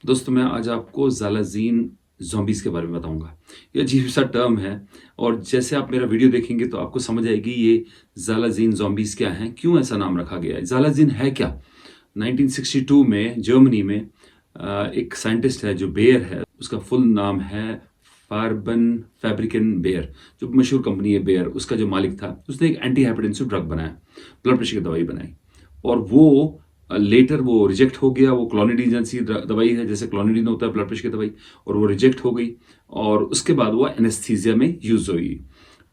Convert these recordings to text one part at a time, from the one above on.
दोस्तों मैं आज आपको ज़ालाज़ीन ज़ॉम्बीज़ के बारे में बताऊँगा। ये अजीब-सा टर्म है और जैसे आप मेरा वीडियो देखेंगे तो आपको समझ आएगी ये ज़ालाज़ीन ज़ॉम्बीज़ क्या हैं, क्यों ऐसा नाम रखा गया है। ज़ालाज़ीन है क्या? 1962 में जर्मनी में एक साइंटिस्ट है जो बेयर है, उसका फुल नाम है फार्बन फैब्रिकेन बेयर, जो मशहूर कंपनी है बेयर, उसका जो मालिक था, उसने एक एंटी हाइपरटेंसिव ड्रग बनाया, ब्लड प्रेशर की दवाई बनाई और वो लेटर वो रिजेक्ट हो गया। वो क्लोनिडीन जैसी दवाई है, जैसे क्लोनिडीन होता है ब्लड प्रेशर की दवाई, और वो रिजेक्ट हो गई और उसके बाद वो एनेस्थीसिया में यूज़ हुई।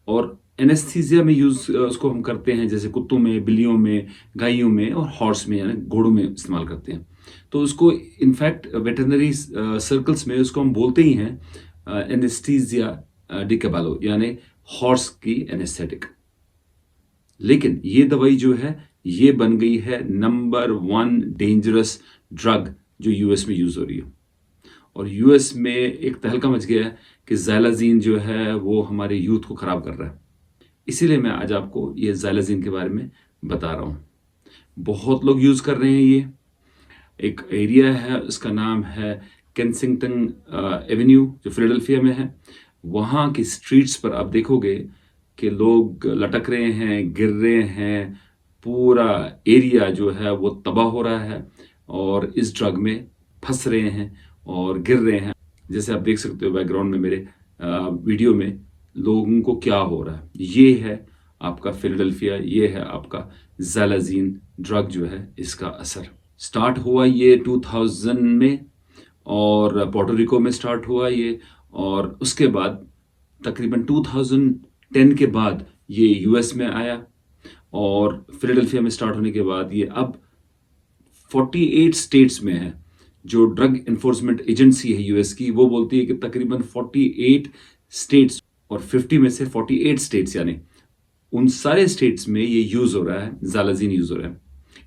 और एनेस्थीसिया में यूज़ उसको हम करते हैं जैसे कुत्तों में, बिल्लियों में, गायों में और हॉर्स में यानी घोड़ों में इस्तेमाल करते हैं। तो उसको इनफैक्ट वेटरनरी सर्कल्स में उसको हम बोलते ही हैं एनेस्थीसिया डिकेबालो यानी हॉर्स की एनेस्थेटिक। लेकिन ये दवाई जो है ये बन गई है नंबर 1 डेंजरस ड्रग जो यूएस में यूज़ हो रही है। और यूएस में एक तहलका मच गया है कि ज़ालाज़ीन जो है वो हमारे यूथ को ख़राब कर रहा है। इसीलिए मैं आज आपको ये ज़ालाज़ीन के बारे में बता रहा हूँ। बहुत लोग यूज़ कर रहे हैं ये। एक एरिया है उसका नाम है केंसिंगटन एवेन्यू जो फिलाडेल्फिया में है। वहाँ की स्ट्रीट्स पर आप देखोगे कि लोग लटक रहे हैं, गिर रहे हैं, पूरा एरिया जो है वो तबाह हो रहा है और इस ड्रग में फंस रहे हैं और गिर रहे हैं। जैसे आप देख सकते हो बैकग्राउंड में मेरे वीडियो में लोगों को क्या हो रहा है। ये है आपका फिलाडेल्फिया, ये है आपका ज़ालाज़ीन ड्रग जो है इसका असर। स्टार्ट हुआ ये 2000 में और पोर्टो रिको में स्टार्ट हुआ ये, और उसके बाद तकरीबन 2010 के बाद ये यूएस में आया और फिलाडेल्फिया में स्टार्ट होने के बाद ये अब 48 स्टेट्स में है। जो ड्रग एनफोर्समेंट एजेंसी है यूएस की वो बोलती है कि तकरीबन 48 स्टेट्स और 50 में से 48 स्टेट्स यानी उन सारे स्टेट्स में ये यूज़ हो रहा है, ज़ालाज़ीन यूज़ हो रहा है।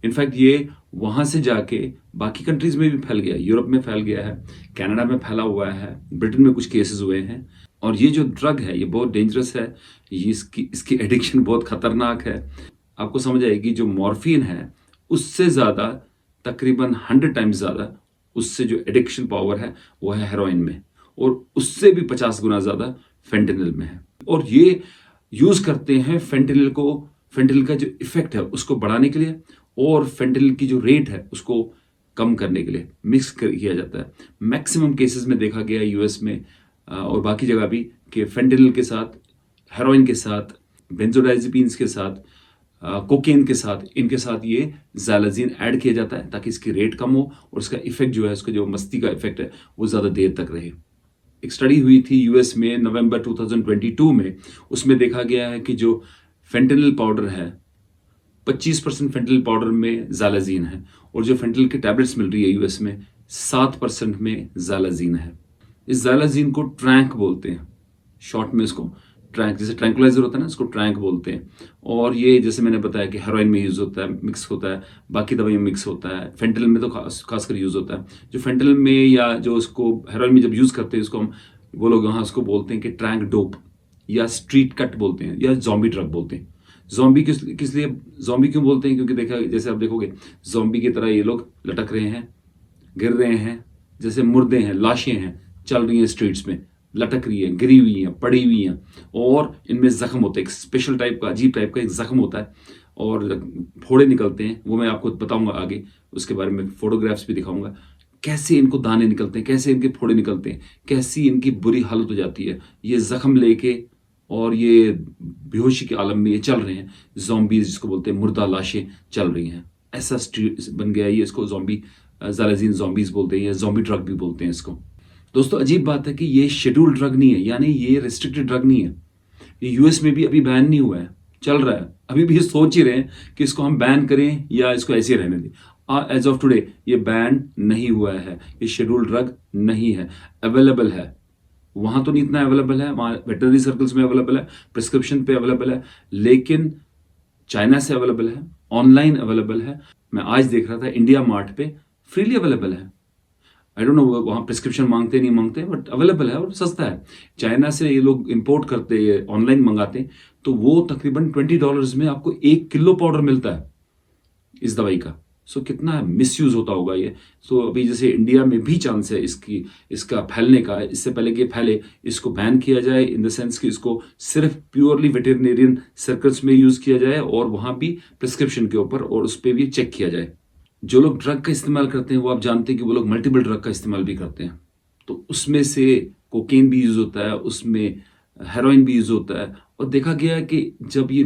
इनफैक्ट ये वहाँ से जाके बाकी कंट्रीज़ में भी फैल गया, यूरोप में फैल गया है, कनाडा में फैला हुआ है, ब्रिटेन में कुछ केसेस हुए हैं। और ये जो ड्रग है ये बहुत डेंजरस है, ये इसकी एडिक्शन बहुत ख़तरनाक है। आपको समझ आएगी जो मॉर्फिन है उससे ज़्यादा, तकरीबन 100 टाइम्स ज़्यादा उससे जो एडिक्शन पावर है वो है हेरोइन में, और उससे भी 50 गुना ज़्यादा फेंटेनिल में है। और ये यूज़ करते हैं फेंटेनिल को, फेंटेनिल का जो इफेक्ट है उसको बढ़ाने के लिए और फेंटेनिल की जो रेट है उसको कम करने के लिए मिक्स किया जाता है। मैक्सिमम केसेस में देखा गया यूएस में और बाकी जगह भी कि फेंटेनिल के साथ, हेरोइन के साथ, बेंजोडाइजेपिन्स के साथ, कोकेन के साथ, इनके साथ ये ज़ालाज़ीन ऐड किया जाता है ताकि इसकी रेट कम हो और इसका इफेक्ट जो है, उसका जो मस्ती का इफेक्ट है वो ज़्यादा देर तक रहे। एक स्टडी हुई थी यूएस में नवंबर 2022 में, उसमें देखा गया है कि जो फेंटेनिल पाउडर है 25% फेंटेनिल पाउडर में ज़ालाज़ीन है और जो फेंटेनिल की टैबलेट्स मिल रही है यूएस में 7% में ज़ालाज़ीन है। इस ज़ालाज़ीन को ट्रैंक बोलते हैं, शॉर्ट में इसको ट्रैंक, जैसे ट्रैंकुलाइजर होता है ना, इसको ट्रैंक बोलते हैं। और ये जैसे मैंने बताया कि हेरोइन में यूज़ होता है, मिक्स होता है, बाकी दवाई में मिक्स होता है, फेंटेनिल में तो खासकर यूज़ होता है। जो फेंटेनिल में या जो उसको हेरोइन में जब यूज़ करते हैं इसको हम, वो लोग यहाँ उसको बोलते हैं कि ट्रैंक डोप या स्ट्रीट कट बोलते हैं या ज़ॉम्बी ड्रग बोलते हैं। ज़ॉम्बी किस लिए ज़ॉम्बी क्यों बोलते हैं? क्योंकि देखा, जैसे आप देखोगे ज़ॉम्बी की तरह ये लोग लटक रहे हैं, गिर रहे हैं, जैसे मुर्दे हैं, लाशें हैं, चल रही हैं स्ट्रीट्स में, लटक रही है, गिरी हुई हैं, पड़ी हुई हैं, और इनमें जख्म होते हैं, एक स्पेशल टाइप का, अजीब टाइप का एक जख्म होता है और फोड़े निकलते हैं। वो मैं आपको बताऊंगा आगे, उसके बारे में फोटोग्राफ्स भी दिखाऊंगा, कैसे इनको दाने निकलते हैं, कैसे इनके फोड़े निकलते हैं, कैसी इनकी बुरी हालत हो जाती है ये जख्म लेके, और ये बेहोशी के आलम में ये चल रहे हैं। ज़ॉम्बीज जिसको बोलते हैं, मुर्दा लाशें चल रही हैं, ऐसा स्ट्रीट बन गया है ये। इसको ज़ॉम्बी, ज़ालाज़ीन ज़ॉम्बीज बोलते हैं या ज़ॉम्बी ड्रग भी बोलते हैं इसको। दोस्तों अजीब बात है कि ये शेड्यूल्ड ड्रग नहीं है, यानी ये रिस्ट्रिक्टेड ड्रग नहीं है। ये यूएस में भी अभी बैन नहीं हुआ है, चल रहा है। अभी भी ये सोच ही रहे हैं कि इसको हम बैन करें या इसको ऐसे रहने दें। एज ऑफ टुडे ये बैन नहीं हुआ है, ये शेड्यूल्ड ड्रग नहीं है, अवेलेबल है। वहां तो नहीं इतना अवेलेबल है, वहां वेटरनरी सर्कल्स में अवेलेबल है, प्रिस्क्रिप्शन पे अवेलेबल है, लेकिन चाइना से अवेलेबल है, ऑनलाइन अवेलेबल है। मैं आज देख रहा था इंडिया मार्ट पे फ्रीली अवेलेबल है। आई डोंट नो वहाँ प्रिस्क्रिप्शन मांगते नहीं मांगते, बट अवेलेबल है और सस्ता है। चाइना से ये लोग इंपोर्ट करते, ऑनलाइन मंगाते, तो वो तकरीबन $20 में आपको 1 किलो पाउडर मिलता है इस दवाई का। सो कितना मिसयूज होता होगा ये। सो अभी जैसे इंडिया में भी चांस है इसका फैलने का। इससे पहले कि फैले इसको बैन किया जाए, इन द सेंस कि इसको सिर्फ प्योरली वेटरनेरियन सर्कल्स में यूज किया जाए और वहां भी प्रिस्क्रिप्शन के ऊपर और उस पर भी चेक किया जाए। जो लोग ड्रग का इस्तेमाल करते हैं वो आप जानते हैं कि वो लोग मल्टीपल ड्रग का इस्तेमाल भी करते हैं। तो उसमें से कोकेन भी यूज होता है, उसमें हेरोइन भी यूज होता है। और देखा गया है कि जब ये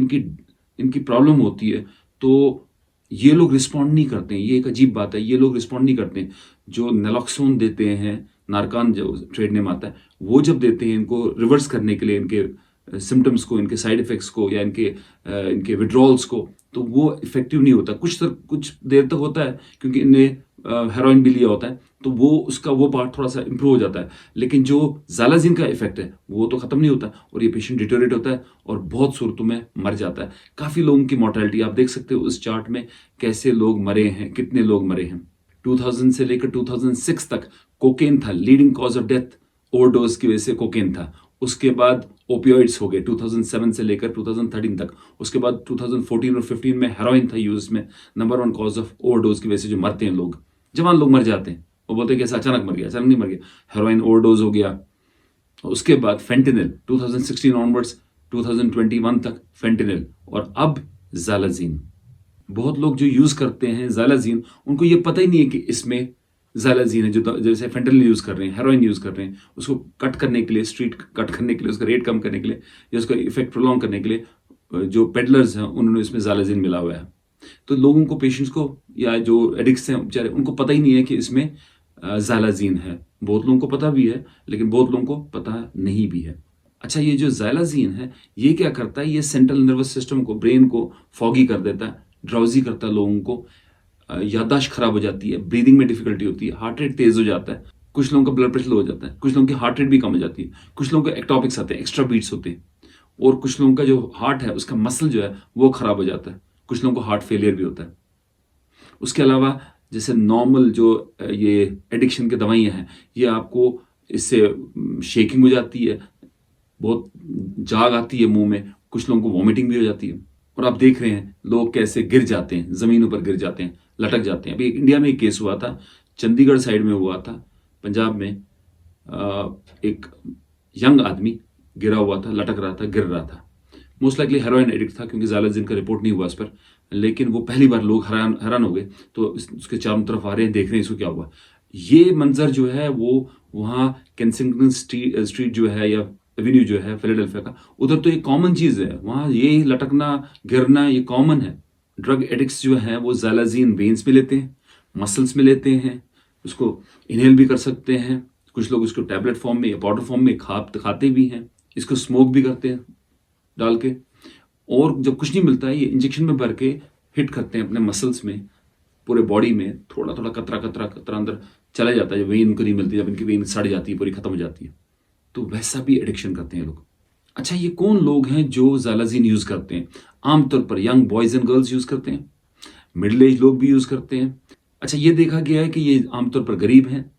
इनकी प्रॉब्लम होती है तो ये लोग रिस्पॉन्ड नहीं करते हैं। ये एक अजीब बात है, ये लोग रिस्पॉन्ड नहीं करते हैं। जो नैलोक्सोन देते हैं, नारकान जो ट्रेड नेम आता है, वो जब देते हैं इनको रिवर्स करने के लिए इनके सिम्टम्स को, इनके साइड इफेक्ट्स को या इनके विड्रॉल्स को, तो वो इफेक्टिव नहीं होता। कुछ देर तक होता है क्योंकि इनने हेरोइन भी लिया होता है, तो वो पार्ट थोड़ा सा इंप्रूव हो जाता है। लेकिन जो ज़ालाज़िन का इफेक्ट है वो तो खत्म नहीं होता और ये पेशेंट डिटोरेट होता है और बहुत सूरतों में मर जाता है। काफ़ी लोगों की मोर्टेलिटी आप देख सकते हो उस चार्ट में, कैसे लोग मरे हैं, कितने लोग मरे हैं। 2000 से लेकर 2006 तक कोकेन था leading cause of death. Overdose की वजह से कोकेन था। उसके बाद ओपियोइड्स हो गए 2007 से लेकर 2013 तक। उसके बाद 2014 और 15 में हेरोइन था यूज में, नंबर 1 कॉज ऑफ ओवरडोज की वजह से जो मरते हैं लोग, जवान लोग मर जाते हैं। वो बोलते हैं कि ऐसा अचानक मर गया, अचानक नहीं मर गया, हेरोइन ओवरडोज हो गया। उसके बाद फेंटेनिल 2016 ऑनवर्ड्स 2021 तक फेंटेनिल, और अब ज़ालाज़ीन। बहुत लोग जो यूज करते हैं ज़ालाज़ीन, उनको ये पता ही नहीं है कि इसमें ज़ालाज़ीन है। जो जैसे फेंटेनिल यूज कर रहे हैं, हेरोइन यूज कर रहे हैं, उसको कट करने के लिए, स्ट्रीट कट करने के लिए, उसका रेट कम करने के लिए या उसका इफेक्ट प्रोलॉन्ग करने के लिए जो पेडलर्स हैं उन्होंने इसमें ज़ालाज़ीन मिला हुआ है। तो लोगों को, पेशेंट्स को या जो एडिक्ट्स हैं बेचारे, उनको पता ही नहीं है कि इसमें ज़ालाज़ीन है। बहुत लोगों को पता भी है लेकिन बहुत लोगों को पता नहीं भी है। अच्छा, ये जो ज़ालाज़ीन है ये क्या करता है, ये सेंट्रल नर्वस सिस्टम को, ब्रेन को फॉगी कर देता है, ड्राउजी करता है लोगों को, याददाश्त खराब हो जाती है, ब्रीदिंग में डिफिकल्टी होती है, हार्ट रेट तेज हो जाता है, कुछ लोगों का ब्लड प्रेशर लो हो जाता है, कुछ लोगों की हार्ट रेट भी कम हो जाती है, कुछ लोगों को एक्टॉपिक्स आते हैं, एक्स्ट्रा बीट्स होते हैं, और कुछ लोगों का जो हार्ट है उसका मसल जो है वो खराब हो जाता है, कुछ लोगों को हार्ट फेलियर भी होता है। उसके अलावा जैसे नॉर्मल जो ये एडिक्शन की दवाइयाँ हैं, ये आपको इससे शेकिंग हो जाती है, बहुत जाग आती है मुंह में, कुछ लोगों को वॉमिटिंग भी हो जाती है। और आप देख रहे हैं लोग कैसे गिर जाते हैं, जमीनों पर गिर जाते हैं, लटक जाते हैं। अभी इंडिया में एक केस हुआ था, चंडीगढ़ साइड में हुआ था, पंजाब में एक यंग आदमी गिरा हुआ था, लटक रहा था, गिर रहा था। मोस्ट लाइकली हेरोइन एडिक्ट था क्योंकि ज़ालाज़ीन का रिपोर्ट नहीं हुआ इस पर, लेकिन वो पहली बार लोग हैरान हो गए। तो उसके चारों तरफ आ रहे हैं, देख रहे हैं इसको क्या हुआ। ये मंजर जो है वो वहाँ केंसिंगटन स्ट्रीट जो है या एवेन्यू जो है फिलाडेल्फिया का, उधर तो ये कॉमन चीज़ है। वहाँ ये लटकना, गिरना ये कॉमन है। ड्रग एडिक्ट्स जो हैं वो ज़ालाज़ीन वेन्स में लेते हैं, मसल्स में लेते हैं, उसको इनहेल भी कर सकते हैं। कुछ लोग इसको टैबलेट फॉर्म में या पाउडर फॉर्म में खाते भी हैं, इसको स्मोक भी करते हैं डाल के। और जब कुछ नहीं मिलता है ये इंजेक्शन में भर के हिट करते हैं अपने मसल्स में, पूरे बॉडी में थोड़ा थोड़ा कतरा अंदर चला जाता है। जब वेन उनको नहीं मिलती, जब इनकी वेन सड़ जाती है, पूरी खत्म हो जाती है, तो वैसा भी एडिक्शन करते हैं लोग। अच्छा, ये कौन लोग हैं जो ज़ालाज़ीन यूज करते हैं? आमतौर पर young boys and girls use करते हैं, मिडिल एज लोग भी यूज करते हैं। अच्छा, ये देखा गया है कि ये आमतौर पर गरीब हैं,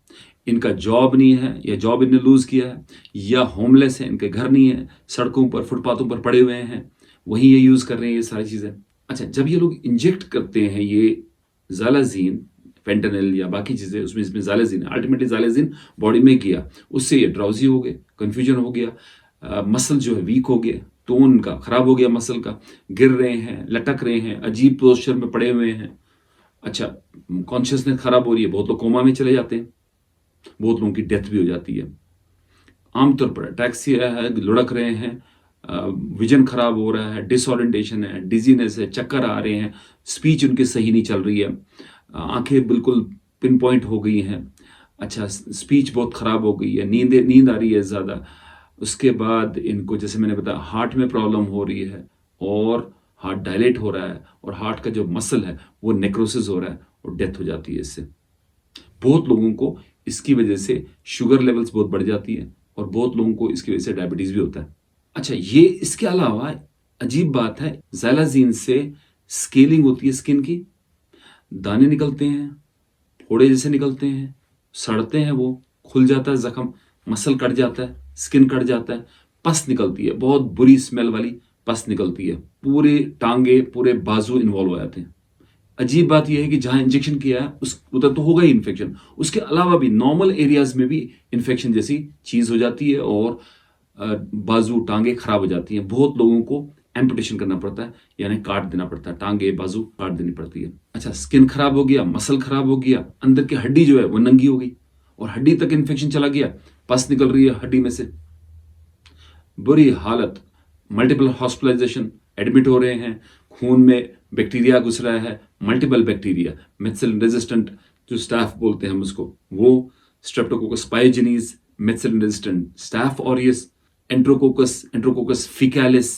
इनका जॉब नहीं है या जॉब इन्हें लूज किया है, या होमलेस है, इनके घर नहीं है, सड़कों पर फुटपाथों पर पड़े हुए हैं, वहीं ये यूज कर रहे हैं ये सारी चीजें। अच्छा, जब ये लोग इंजेक्ट करते हैं ये ज़ालाज़ीन, फेंटेनिल या बाकी चीजें, उसमें इसमें ज़ालाज़ीन, अल्टीमेटली ज़ालाज़ीन बॉडी में गया, उससे ये ड्राउजी हो गए, कंफ्यूजन हो गया, मसल जो है वीक हो गया, टोन का खराब हो गया मसल का, गिर रहे हैं, लटक रहे हैं, अजीब पोस्चर में पड़े हुए हैं। अच्छा, कॉन्शियसनेस खराब हो रही है, बहुत लोग कोमा में चले जाते हैं, बहुत लोगों की डेथ भी हो जाती है। आमतौर पर अटैक्सिया है, लुढ़क रहे हैं, विजन खराब हो रहा है, डिसओरिएंटेशन है, डिजीनेस है, चक्कर आ रहे हैं, स्पीच उनकी सही नहीं चल रही है, आंखें बिल्कुल पिन पॉइंट हो गई हैं। अच्छा, स्पीच बहुत खराब हो गई है, नींद आ रही है ज़्यादा। उसके बाद इनको, जैसे मैंने बताया, हार्ट में प्रॉब्लम हो रही है और हार्ट डायलेट हो रहा है और हार्ट का जो मसल है वो नेक्रोसिस हो रहा है और डेथ हो जाती है इससे। बहुत लोगों को इसकी वजह से शुगर लेवल्स बहुत बढ़ जाती है और बहुत लोगों को इसकी वजह से डायबिटीज भी होता है। अच्छा, ये इसके अलावा अजीब बात है, ज़ालाज़ीन से स्केलिंग होती है स्किन की, दाने निकलते हैं, फोड़े जैसे निकलते हैं, सड़ते हैं, वो खुल जाता है जख्म, मसल कट जाता है, स्किन कट जाता है, पस निकलती है, बहुत बुरी स्मेल वाली पस निकलती है, पूरे टांगे पूरे बाजू इन्वॉल्व हो जाते हैं। अजीब बात यह है कि जहां इंजेक्शन किया है उस उधर तो होगा ही इन्फेक्शन, उसके अलावा भी नॉर्मल एरियाज में भी इन्फेक्शन जैसी चीज हो जाती है और बाजू टांगे खराब हो जाती हैं। बहुत लोगों को एम्पुटेशन करना पड़ता है, यानी काट देना पड़ता है, टांगे बाजू काट देनी पड़ती है। अच्छा, स्किन खराब हो गया, मसल खराब हो गया, अंदर की हड्डी जो है वो नंगी हो गई और हड्डी तक इन्फेक्शन चला गया, पस निकल रही है हड्डी में से, बुरी हालत, मल्टीपल हॉस्पिटलाइजेशन, एडमिट हो रहे हैं, खून में बैक्टीरिया घुस रहा है, मल्टीपल बैक्टीरिया, मेथिसिलिन रेजिस्टेंट जो स्टाफ बोलते हैं हम उसको, वो streptococcus pyogenes, methicillin resistant staph aureus, enterococcus faecalis,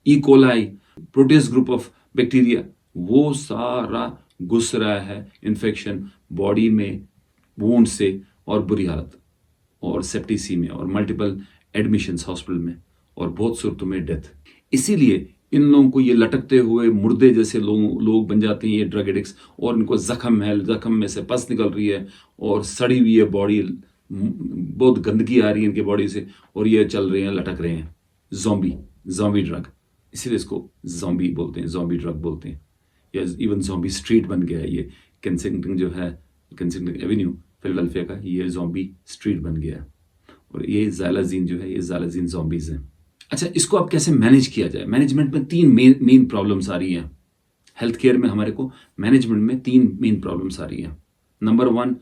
E coli, proteus group of bacteria, वो सारा घुस रहा है इन्फेक्शन बॉडी में, वूंड से, और बुरी हालत, और सेप्टिसीमिया, और मल्टीपल एडमिशंस हॉस्पिटल में, और बहुत सूरतों में डेथ। इसीलिए इन लोगों को ये लटकते हुए मुर्दे जैसे लोग बन जाते हैं ये ड्रग एडिक्ट्स, और इनको जख्म है, जख्म में से पस निकल रही है और सड़ी हुई है बॉडी, बहुत गंदगी आ रही है इनकी बॉडी से, और ये चल रहे हैं, लटक रहे हैं। जॉम्बी ड्रग, इसीलिए इसको जॉम्बी बोलते हैं, जॉम्बी ड्रग बोलते हैं, या इवन जॉम्बी स्ट्रीट बन गया है ये। केंसिंगटन जो है, केंसिंगटन एवेन्यू फिलाडेल्फिया का, ये जॉम्बी स्ट्रीट बन गया है। और ये ज़ालाज़ीन जो है, ये ज़ालाज़ीन ज़ॉम्बीज़ हैं। अच्छा, इसको अब कैसे मैनेज किया जाए? मैनेजमेंट में तीन मेन प्रॉब्लम्स आ रही हैं। हेल्थ केयर में हमारे को मैनेजमेंट में तीन मेन प्रॉब्लम्स आ रही हैं। नंबर 1,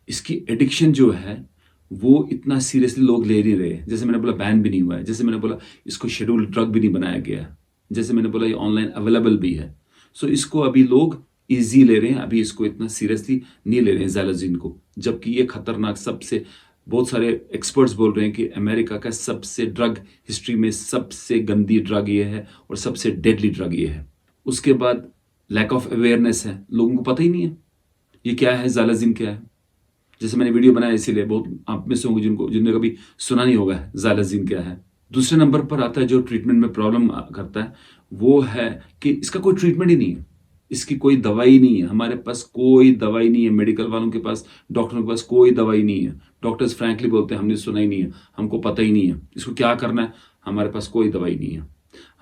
इसकी एडिक्शन जो है वो इतना सीरियसली लोग ले नहीं रहे। जैसे मैंने बोला, बैन भी नहीं हुआ है, जैसे मैंने बोला इसको शेड्यूल ड्रग भी नहीं बनाया गया है, जैसे मैंने बोला ये ऑनलाइन अवेलेबल भी है। सो इसको अभी लोग ईजी ले रहे हैं, अभी इसको इतना सीरियसली नहीं ले रहे हैं ज़ालाज़ीन को, जबकि ये खतरनाक, सबसे, बहुत सारे एक्सपर्ट्स बोल रहे हैं कि अमेरिका का सबसे ड्रग हिस्ट्री में सबसे गंदी ड्रग ये है और सबसे डेडली ड्रग ये है। उसके बाद लैक ऑफ अवेयरनेस है, लोगों को पता ही नहीं है ये क्या है, ज़ालाज़ीन क्या है। जैसे मैंने वीडियो बनाया, इसीलिए बहुत आप में से होंगे जिन्होंने कभी सुना नहीं होगा ज़ालाज़ीन क्या है। दूसरे नंबर पर आता है जो ट्रीटमेंट में प्रॉब्लम करता है, वो है कि इसका कोई ट्रीटमेंट ही नहीं है, इसकी कोई दवाई नहीं है, हमारे पास कोई दवाई नहीं है, मेडिकल वालों के पास, डॉक्टरों के पास कोई दवाई नहीं है। डॉक्टर्स फ्रैंकली बोलते हैं हमने सुना ही नहीं है, हमको पता ही नहीं है इसको क्या करना है, हमारे पास कोई दवाई नहीं है।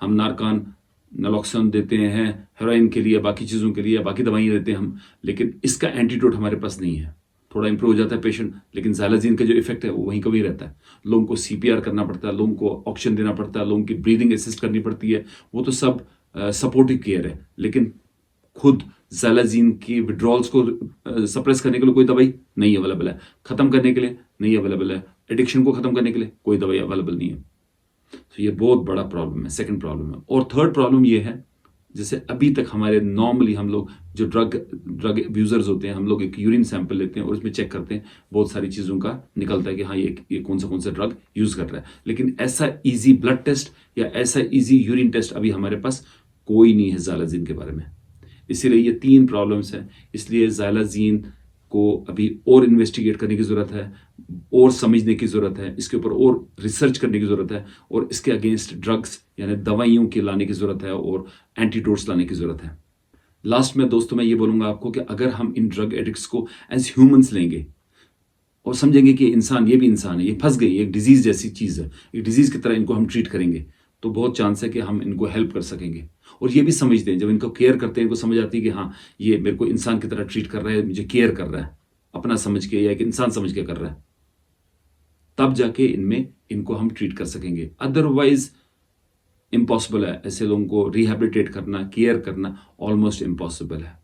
हम नारकान, नलोक्सन देते हैं हेरोइन के लिए, बाकी चीज़ों के लिए, बाकी दवाइयाँ देते हैं हम, लेकिन इसका एंटीडोट हमारे पास नहीं है। थोड़ा इंप्रूव हो जाता है पेशेंट, लेकिन ज़ालाज़ीन का जो इफेक्ट है वो वहीं का वहीं रहता है। लोगों को CPR करना पड़ता है, लोगों को ऑक्सीजन देना पड़ता है, लोगों की ब्रीदिंग असिस्ट करनी पड़ती है, वो तो सब सपोर्टिव केयर है। लेकिन खुद ज़ालाज़ीन की विड्रॉल्स को सप्रेस करने के लिए कोई दवाई नहीं अवेलेबल है, ख़त्म करने के लिए नहीं अवेलेबल है, एडिक्शन को ख़त्म करने के लिए कोई दवाई अवेलेबल नहीं है। तो ये बहुत बड़ा प्रॉब्लम है, सेकंड प्रॉब्लम है। और थर्ड प्रॉब्लम ये है, जैसे अभी तक हमारे नॉर्मली हम लोग जो ड्रग अब्यूज़र्स होते हैं, हम लोग एक यूरिन सैंपल लेते हैं और उसमें चेक करते हैं, बहुत सारी चीज़ों का निकलता है कि हाँ ये कौन सा ड्रग यूज़ कर रहा है। लेकिन ऐसा ईजी ब्लड टेस्ट या ऐसा ईजी यूरिन टेस्ट अभी हमारे पास कोई नहीं है ज़ालाज़ीन के बारे में। इसीलिए ये तीन प्रॉब्लम्स हैं, इसलिए ज़ालाज़ीन को अभी और इन्वेस्टिगेट करने की ज़रूरत है, और समझने की ज़रूरत है, इसके ऊपर और रिसर्च करने की ज़रूरत है, और इसके अगेंस्ट ड्रग्स यानी दवाइयों की लाने की ज़रूरत है, और एंटीडोट्स लाने की ज़रूरत है। लास्ट में दोस्तों मैं ये बोलूँगा आपको कि अगर हम इन ड्रग एडिक्ट्स को एज ह्यूमंस लेंगे और समझेंगे कि इंसान, ये भी इंसान है, ये फंस गई, एक डिजीज़ जैसी चीज़ है, एक डिजीज़ की तरह इनको हम ट्रीट करेंगे, तो बहुत चांस है कि हम इनको हेल्प कर सकेंगे। और ये भी समझते हैं, जब इनको केयर करते हैं, इनको समझ आती है कि हाँ ये मेरे को इंसान की तरह ट्रीट कर रहा है, मुझे केयर कर रहा है, अपना समझ के या एक इंसान समझ के कर रहा है, तब जाके इनको हम ट्रीट कर सकेंगे। अदरवाइज इम्पॉसिबल है, ऐसे लोगों को रिहेबिलिटेट करना, केयर करना ऑलमोस्ट इम्पॉसिबल है।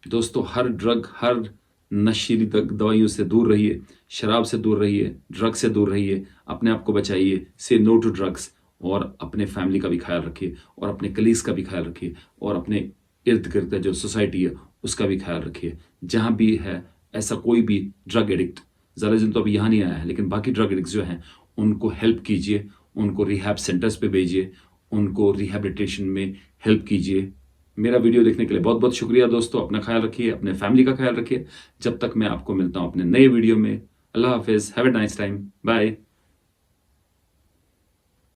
दोस्तों, हर ड्रग, हर नशीली दवाइयों से दूर रहिए, शराब से दूर रहिए, ड्रग से दूर रहिए, अपने आप को बचाइए, से नो टू ड्रग्स, और अपने फैमिली का भी ख्याल रखिए, और अपने कलीग्स का भी ख्याल रखिए, और अपने इर्द गिर्द का जो सोसाइटी है उसका भी ख्याल रखिए। जहाँ भी है ऐसा कोई भी ड्रग एडिक्ट, ज़ालाज़ीन तो अभी यहाँ नहीं आया है, लेकिन बाकी ड्रग एडिक्ट्स जो हैं उनको हेल्प कीजिए, उनको रिहैब सेंटर्स पे भेजिए, उनको रिहैबिलिटेशन में हेल्प कीजिए। मेरा वीडियो देखने के लिए बहुत बहुत शुक्रिया दोस्तों। अपना ख्याल रखिए, अपने फैमिली का ख्याल रखिए। जब तक मैं आपको मिलता हूँ अपने नए वीडियो में, अल्लाह हाफिज़, have a nice time, bye.